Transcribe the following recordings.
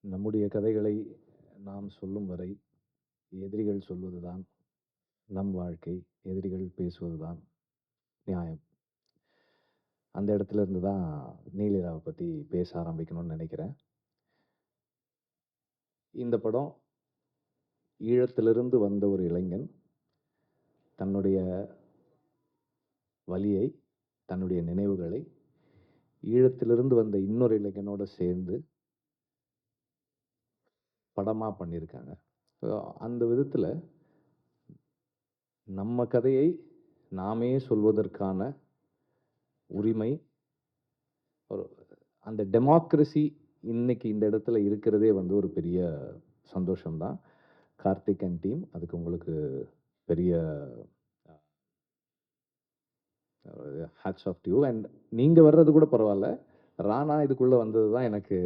நம்முடைய கதைகளை நாம் சொல்லும் வரை எதிரிகள் சொல்வதுதான் நம் வாழ்க்கை, எதிரிகள் பேசுவதுதான் நியாயம். அந்த இடத்துல இருந்து தான் நீலிராவை பத்தி பேச ஆரம்பிக்கணும்னு நினைக்கிறேன். இந்த படம் ஈழத்திலிருந்து வந்த ஒரு இளைஞன் தன்னுடைய வலியை, தன்னுடைய நினைவுகளை ஈழத்திலிருந்து வந்த இன்னொரு இளைஞனோட சேர்ந்து படமா பண்ணியிருக்காங்க. அந்த விதத்துல நம்ம கதையை நாமே சொல்வதற்கான உரிமை, ஒரு அந்த டெமோக்ரஸி இன்னைக்கு இந்த இடத்துல இருக்கிறதே வந்து ஒரு பெரிய சந்தோஷம்தான். கார்த்திக் அண்ட் டீம், அதுக்கு உங்களுக்கு பெரிய hats off to you. And நீங்கள் வர்றது கூட பரவாயில்ல, ராணா இதுக்குள்ளே வந்தது தான் எனக்கு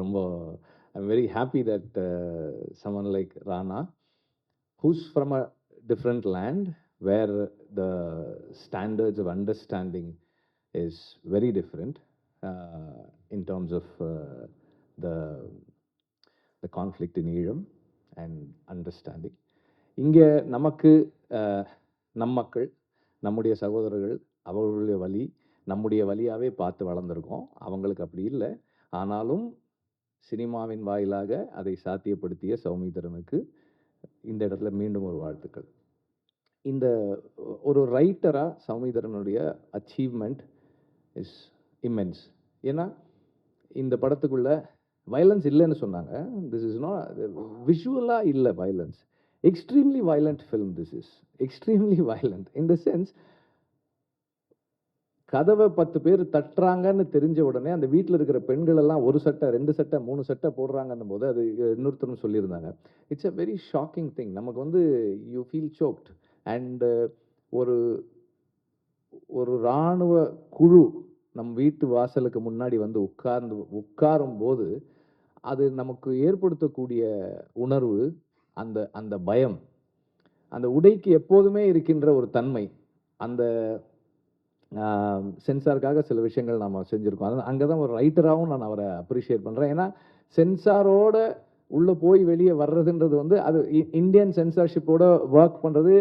ரொம்ப I'm very happy that someone like Rana who's from a different land where the standards of understanding is very different in terms of the conflict in Eelam and understanding. இங்கே நமக்கு நம் மக்கள், நம்முடைய சகோதரர்கள், அவர்களுடைய வலி நம்முடைய வலியாகவே பார்த்து வளர்ந்துருக்கோம். அவங்களுக்கு அப்படி இல்லை. ஆனாலும் சினிமாவின் வாயிலாக அதை சாத்தியப்படுத்திய சௌமித்திரனுக்கு இந்த இடத்துல மீண்டும் ஒரு வாழ்த்துக்கள். இந்த ஒரு ரைட்டராக சௌமித்திரனுடைய அச்சீவ்மெண்ட் இஸ் இம்மென்ஸ். ஏன்னா இந்த படத்துக்குள்ள வயலன்ஸ் இல்லைன்னு சொன்னாங்க. திஸ் இஸ் நாட் விஷுவலாக இல்லை violence. Extremely violent film. This is extremely violent in the sense, கதவை 10 பேர் தட்டுறாங்கன்னு தெரிஞ்ச உடனே அந்த வீட்டில் இருக்கிற பெண்கள் எல்லாம் ஒரு சட்டை 2 சட்டை 3 சட்டை போடுறாங்கன்னும் போது, அது இன்னொருத்தரும் சொல்லியிருந்தாங்க, it's a very shocking thing. நமக்கு வந்து யூ ஃபீல் சோக்ட். அண்டு ஒரு ஒரு இராணுவ குழு நம் வீட்டு வாசலுக்கு முன்னாடி வந்து உட்காரும் போது அது நமக்கு ஏற்படுத்தக்கூடிய உணர்வு, அந்த அந்த பயம், அந்த உடைக்கு எப்போதுமே இருக்கின்ற ஒரு தன்மை, அந்த சென்சாருக்காக சில விஷயங்கள் நாம் செஞ்சுருக்கோம். அது அங்கே தான் ஒரு ரைட்டராகவும் நான் அவரை அப்ரிஷியேட் பண்ணுறேன். ஏன்னா சென்சாரோட உள்ளே போய் வெளியே வர்றதுன்றது வந்து அது இந்தியன் சென்சார்ஷிப்போட ஒர்க் பண்ணுறது,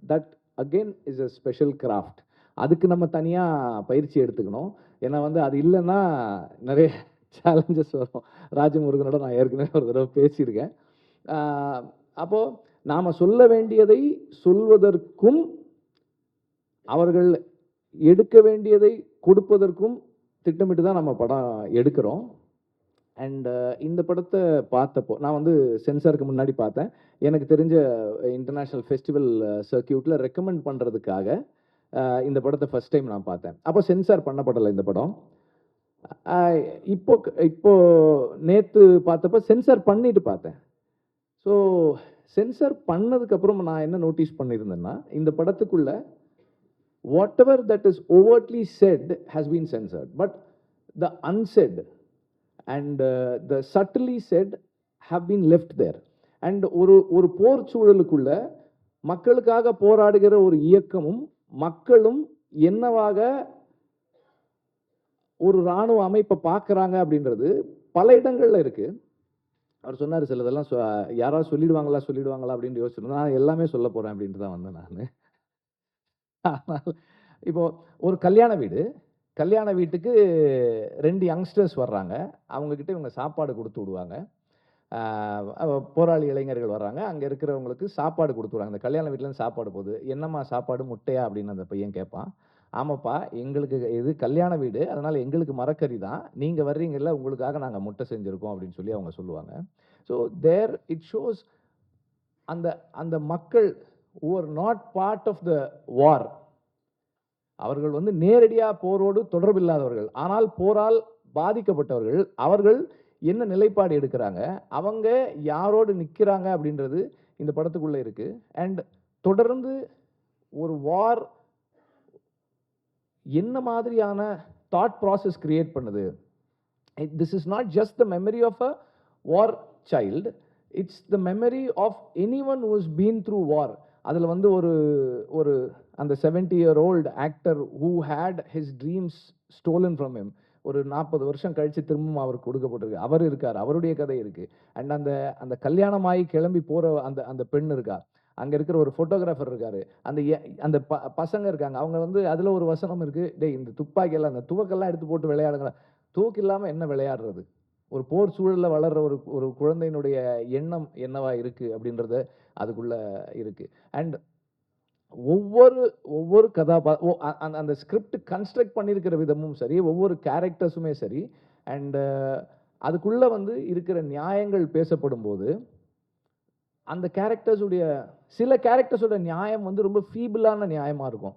that again is a special craft. அதுக்கு நம்ம தனியாக பயிற்சி எடுத்துக்கணும். ஏன்னா வந்து அது இல்லைன்னா நிறைய சேலஞ்சஸ் வரும். ராஜமுருகனோட நான் ஏற்கனவே ஒரு தடவை பேசியிருக்கேன். அப்போது நாம் சொல்ல வேண்டியதை சொல்வதற்கும் அவர்கள் எடுக்க வேண்டியதை கொடுப்பதற்கும் திட்டமிட்டு தான் நம்ம படம் எடுக்கிறோம். அண்ட் இந்த படத்தை பார்த்தப்போ நான் வந்து சென்சாருக்கு முன்னாடி பார்த்தேன். எனக்கு தெரிஞ்ச இன்டர்நேஷ்னல் ஃபெஸ்டிவல் சர்க்கியூட்டில் ரெக்கமெண்ட் பண்ணுறதுக்காக இந்த படத்தை ஃபஸ்ட் டைம் நான் பார்த்தேன். அப்போ சென்சார் பண்ணப்படலை இந்த படம். இப்போ நேற்று பார்த்தப்போ சென்சார் பண்ணிட்டு பார்த்தேன். ஸோ சென்சார் பண்ணதுக்கப்புறம் நான் என்ன நோட்டீஸ் பண்ணியிருந்தேன்னா, இந்த படத்துக்குள்ள whatever that is overtly said has been censored, but the unsaid and the subtly said have been left there. And ஒரு போர் சூழலுக்குள்ள மக்களுக்காக போராடுகிற ஒரு இயக்கமும் மக்களும் என்னவாக ஒரு இராணுவ அமைப்பை பார்க்குறாங்க அப்படின்றது பல இடங்கள்ல இருக்கு. அவர் சொன்னார் சிலதெல்லாம் யாராவது சொல்லிடுவாங்களா அப்படின்னு யோசிச்சிருந்தேன். நான் எல்லாமே சொல்ல போறேன் அப்படின்ட்டு தான் வந்தேன் நான். இப்போ ஒரு கல்யாண வீட்டுக்கு 2 யங்ஸ்டர்ஸ் வர்றாங்க. அவங்கக்கிட்ட இவங்க சாப்பாடு கொடுத்து விடுவாங்க. போராளி இளைஞர்கள் வர்றாங்க. அங்கே இருக்கிறவங்களுக்கு சாப்பாடு கொடுத்துருவாங்க. அந்த கல்யாண வீட்டிலேருந்து சாப்பாடு போகுது. என்னம்மா சாப்பாடு, முட்டையா அப்படின்னு அந்த பையன் கேட்பான். ஆமாப்பா, எங்களுக்கு இது கல்யாண வீடு, அதனால் எங்களுக்கு மரக்கறி தான். நீங்கள் வர்றீங்கல்ல, உங்களுக்காக நாங்கள் முட்டை செஞ்சுருக்கோம் அப்படின்னு சொல்லி அவங்க சொல்லுவாங்க. ஸோ தேர் இட் ஷோஸ் அந்த அந்த மக்கள் who are not part of the war, அவர்கள் வந்து நேரடியாக போரோடு தொடர்பில்லாதவர்கள், ஆனால் போரால் பாதிக்கப்பட்டவர்கள், அவர்கள் என்ன நிலைப்பாடு எடுக்கிறாங்க, அவங்க யாரோடு நிற்கிறாங்க அப்படின்றது இந்த படத்துக்குள்ளே இருக்கு. அண்ட் தொடர்ந்து ஒரு வார் என்ன மாதிரியான தாட் ப்ராசஸ் கிரியேட் பண்ணுது. This is not just the memory of a war child, it's the memory of anyone who has been through war. அதில் வந்து ஒரு அந்த 70-year-old actor who had his dreams stolen from him ஒரு 40 வருஷம் கழிச்சு திரும்பவும் அவருக்கு கொடுக்கப்பட்டிருக்கு. அவர் இருக்காரு. அவருடைய கதை இருக்கு. அண்ட் அந்த அந்த கல்யாணமாகி கிளம்பி போற அந்த அந்த பெண் இருக்கா. அங்க இருக்கிற ஒரு ஃபோட்டோகிராஃபர் இருக்காரு. அந்த அந்த பசங்க இருக்காங்க. அவங்க வந்து அதுல ஒரு வசனம் இருக்கு. "டேய் இந்த துப்பாக்கியெல்லாம் அந்த துவக்கெல்லாம் எடுத்து போட்டு விளையாடுங்கடா." துவக்கு இல்லாம என்ன விளையாடுறது? ஒரு போர் சூழல்ல வளர்ற ஒரு ஒரு குழந்தையினுடைய எண்ணம் என்னவா இருக்கு அப்படின்றது அதுக்குள்ள இருக்கு. அண்ட் ஒவ்வொரு ஒவ்வொரு அந்த ஸ்கிரிப்ட் கன்ஸ்ட்ரக்ட் பண்ணியிருக்கிற விதமும் சரி, ஒவ்வொரு கேரக்டர்ஸுமே சரி, அண்ட் அதுக்குள்ள வந்து இருக்கிற நியாயங்கள் பேசப்படும்போது, அந்த கேரக்டர்ஸுடைய சில கேரக்டர்ஸோட நியாயம் வந்து ரொம்ப ஃபீபிளான நியாயமா இருக்கும்.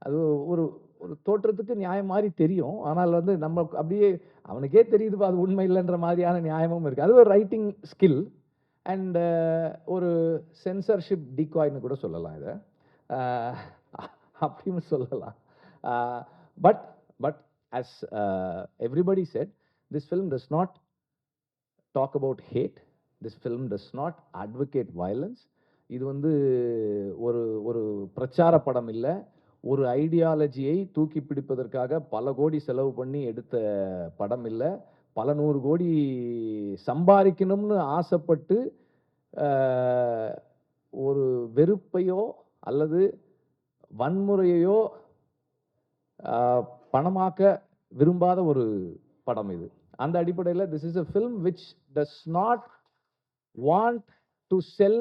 அது ஒரு ஒரு தோற்றத்துக்கு நியாயம் மாரி தெரியும். ஆனால் வந்து நம்ம அப்படியே அவனுக்கே தெரியுதுப்பா அது உண்மை இல்லன்ற மாதிரியான நியாயமும் இருக்கு. அது ஒரு ரைட்டிங் ஸ்கில் அண்ட் ஒரு சென்சார்ஷிப் டிகாய்ன்னு கூட சொல்லலாம் இத. அ அப்படின்னு சொல்லலாம். Uh but but as everybody said, this film does not talk about hate. This film does not advocate violence. இது வந்து ஒரு ஒரு பிரச்சார படம் இல்ல. ஒரு ஐடியாலஜியை தூக்கி பிடிப்பதற்காக பல கோடி செலவு பண்ணி எடுத்த படம் இல்ல. பல 100 கோடி சம்பாரிக்கணும்னு ஆசைப்பட்டு அ ஒரு வெறுப்பையோ அல்லது வன்முறையையோ அ பணமாக்க விரும்பாத ஒரு படம் இது. அந்த அடிப்படையில this is a film which does not want to sell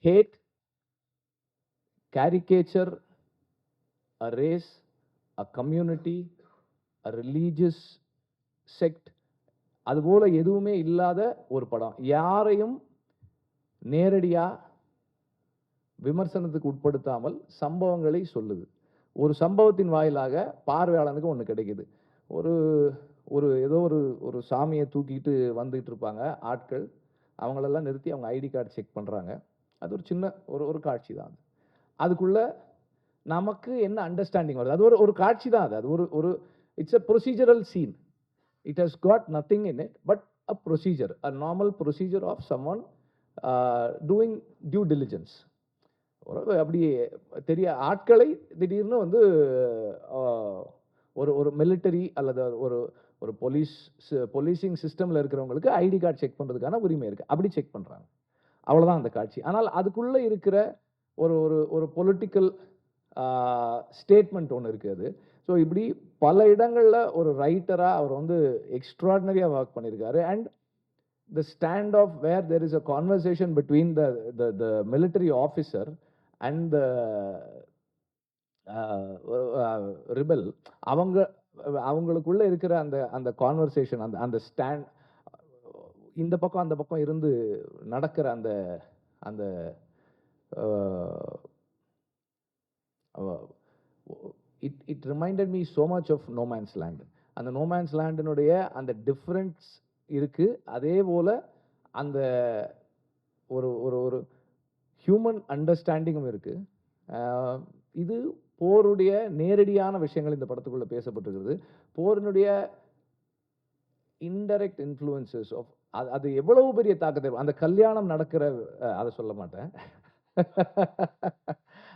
hate, caricature a race, a community, a religious sect. அதுபோல எதுவுமே இல்லாத ஒரு படம். யாரையும் நேரடியா விமர்சனத்துக்கு உட்படுத்தாமல் சம்பவங்களை சொல்லுது. ஒரு சம்பவத்தின் வாயிலாக பார்வையாளனுக்கு ஒண்ணு கிடைக்குது. ஒரு ஒரு ஏதோ ஒரு ஒரு சாமிய தூக்கிட்டு வந்துட்டு இருப்பாங்க ஆட்கள். அவங்களெல்லாம் நிறுத்தி அவங்க ஐடி கார்டு செக் பண்றாங்க. அது ஒரு சின்ன ஒரு ஒரு காட்சி தான் அது. அதுக்குள்ள நமக்கு என்ன அண்டர்ஸ்டாண்டிங் வருது? அது ஒரு ஒரு காட்சி தான் அது. அது ஒரு ஒரு it's a procedural scene. It has got nothing in it but a procedure, a normal procedure of someone doing due diligence. அப்படி தெரிய ஆட்களை திடீர்னு வந்து ஒரு ஒரு மிலிட்டரி அல்லது ஒரு ஒரு போலீசிங் சிஸ்டம்ல இருக்கிறவங்களுக்கு ஐடி கார்டு செக் பண்றதுக்கான உரிமை இருக்கு. அப்படி செக் பண்றாங்க. அவ்வளவுதான் அந்த காட்சி. ஆனால் அதுக்குள்ள இருக்கிற ஒரு ஒரு ஒரு பொலிட்டிக்கல் ஸ்டேட்மெண்ட் ஒன்று இருக்கு அது. ஸோ இப்படி பல இடங்கள்ல ஒரு ரைட்டரா அவர் வந்து எக்ஸ்ட்ராடினரியா ஒர்க் பண்ணியிருக்காரு. And the standoff where there is a conversation between the military officer and the rebel அவங்க அவங்களுக்குள்ள இருக்கிற அந்த அந்த கான்வர்சேஷன் அந்த அந்த ஸ்டாண்ட் இந்த பக்கம் அந்த பக்கம் இருந்து நடக்கிற அந்த அந்த it reminded me so much of No Man's Land. அந்த No Man's Landனுடைய அந்த டிஃபரன்ஸ் இருக்கு. அதே போல அந்த ஒரு ஒரு ஒரு ஹியூமன் அண்டர்ஸ்டாண்டிங்கும் இருக்கு. இது போருடைய நேரடியான விஷயங்கள் இந்த படத்துக்குள்ள பேசப்பட்டிருக்கிறது. போரினுடைய இன்டைரக்ட் இன்ஃப்ளூயன்சஸ் ஆஃப் அது எவ்வளவு பெரிய தாக்கத்தை அந்த கல்யாணம் நடக்கிற அதை சொல்ல மாட்டேன்.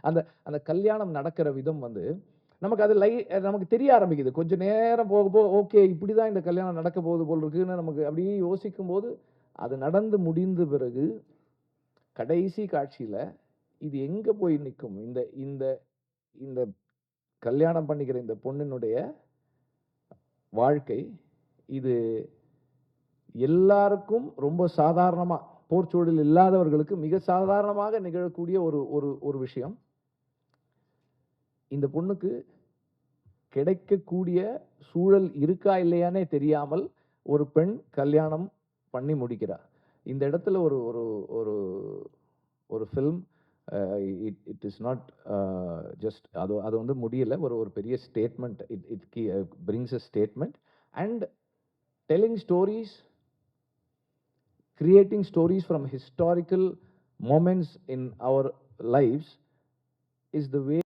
அந்த அந்த கல்யாணம் நடக்கிற விதம் வந்து நமக்கு அது நமக்கு தெரிய ஆரம்பிக்குது. கொஞ்ச நேரம் போக போக ஓகே இப்படிதான் இந்த கல்யாணம் நடக்க போகுது போல் இருக்குன்னு நமக்கு அப்படியே யோசிக்கும் போது அது நடந்து முடிந்த பிறகு கடைசி காட்சியில இது எங்க போய் நிற்கும்? இந்த இந்த இந்த கல்யாணம் பண்ணிக்கிற இந்த பொண்ணினுடைய வாழ்க்கை இது எல்லாருக்கும் ரொம்ப சாதாரணமா போர்ச்சூழல் இல்லாதவர்களுக்கு மிக சாதாரணமாக நிகழக்கூடிய ஒரு ஒரு ஒரு விஷயம். இந்த பொண்ணுக்கு கிடைக்கக்கூடிய சூழல் இருக்கா இல்லையானே தெரியாமல் ஒரு பெண் கல்யாணம் பண்ணி முடிக்கிறார். இந்த இடத்துல ஒரு ஒரு ஒரு ஒரு film it is not just அது அது வந்து முடியல. ஒரு ஒரு பெரிய statement it it brings a statement and telling stories, creating stories from historical moments in our lives is the way